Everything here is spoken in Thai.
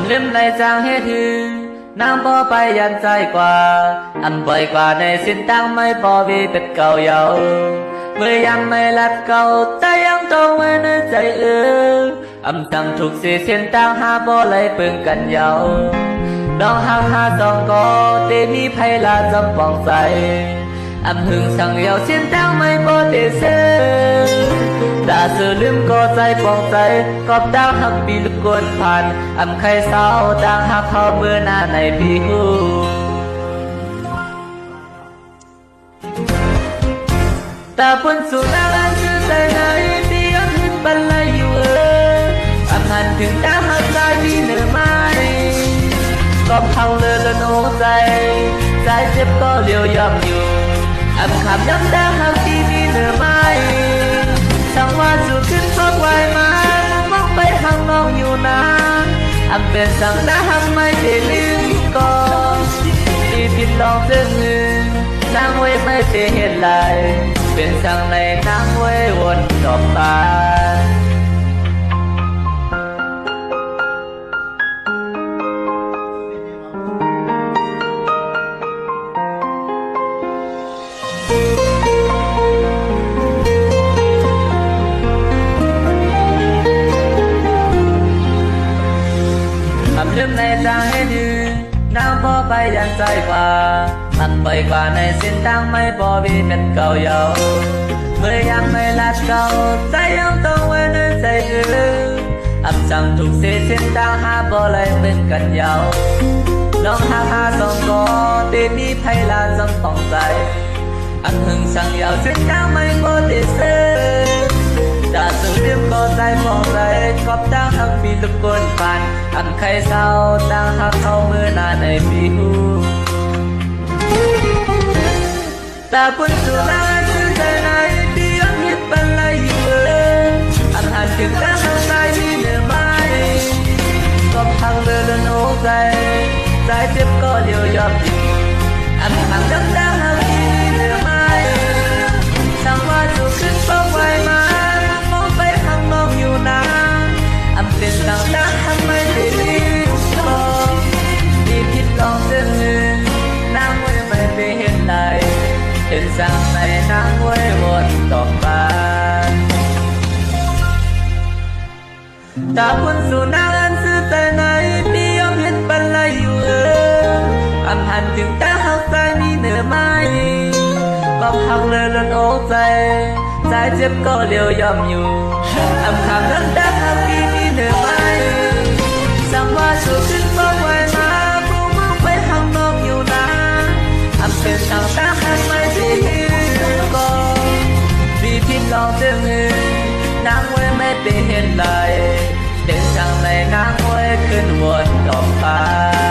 ลืมในจางเหตุน้ำบ่ไปยันใจกว่าบ่อยกว่าในสิ้นตั้งไม่พอวีเป็นเก่าเยาเมื่อยังไม่ลัดเก่าแต่ยังต้องไว้ในใจทำถูกสิเส้นตั้งหาบ่เลยปึงกันเยาน้องห่างหาจองก็เตมีไพลาจำปองใสหึงสั่งเยาเส้นตั้งไม่บ่เตเสดาสื่อลืมก็ใจปองใจกอบดาวหักปีลูกกวนผ่านใครสาวดังหักเขาเมื่อหน้าในปีหูแต่บนสุดาลันชื่อใจไหนที่ยังเห็นบันไลอยู่หันถึงดาวหักใจมีเหนือไม้ก็พังเลือละโนใจใจเจ็บก็เลี้ยวยอมอยู่ขับย้ำดาวหักที่มีเหนือไม้สั่งว่าสู่ขึ้นฟ้าไวมามองไปข้างน้องอยู่นานเป็นสั่งดาวหักไม่ได้ลืมก่อนที่ผิดลองเส้นหนึ่งนางไว้ไม่ได้เห็นไรเป็นสั่งในนางไว้วนดอกบานลืมในจางให้ดีน้ำพอไปยันใจกว่าไปกว่าในสิ้นตั้งไม่พอวีเป็นเก่าเยาเมื่อยังไม่ลัดเก่าใจยังต้องไว้ในใจสั่งถูกสิสิ้นตั้งหาบ่เลยเป็นกันเยาน้องหาสองก็ตีมีไพลาจำปองใจหึงสั่งเยาสิ้นตั้งไม่พอติเสดาสื่อลืมก็ใจปองใจกอบตั้งหักปีลูกกวนผ่านใครเศร้าตั้งหักเขาเมื่อหน้าในปีหูแต่บนสุดาชื่อใจไหนที่ยังเห็นบันไลอยู่หันถึงตั้งหักใจมีเหนือไม้ก็พังเลือละโนใจใจเจ็บก็เลี้ยวยอมอยู่ขังย้ำตั้งหักที่มีเหนือไม้สั่งว่าสู่ขึ้นฟ้าไวมามองไปข้างนอกอยู่นานเป็นสั่งดาวหักไม่ได้ลืมก่อนที่ผิดลองเส้นหนึ่งนางไว้ไม่ได้เห็นไรเป็นสั่งในนางไว้วนดอกบานตาคุณสู่นางอันซื่อใจไหนพี่ยอมเห็นบันไลอยู่หันถึงตาหักใจมีเหนือไม้ก็พังเลยละโนใจใจเจ็บก็เลี้ยวยอมอยู่ขับรักดักหักที่มีเหนือไม้สั่งว่าสู่ขึ้นฟ้าไวมาผู้มองไปข้างนอกอยู่นานเป็นสั่งตาหักไม่ได้ลืมก่อนที่ผิดลองเส้นหนึ่งนางไว้ไม่ได้เห็นไรเป็นสั่งในนางไว้ขึ้นวนดอกฟ้า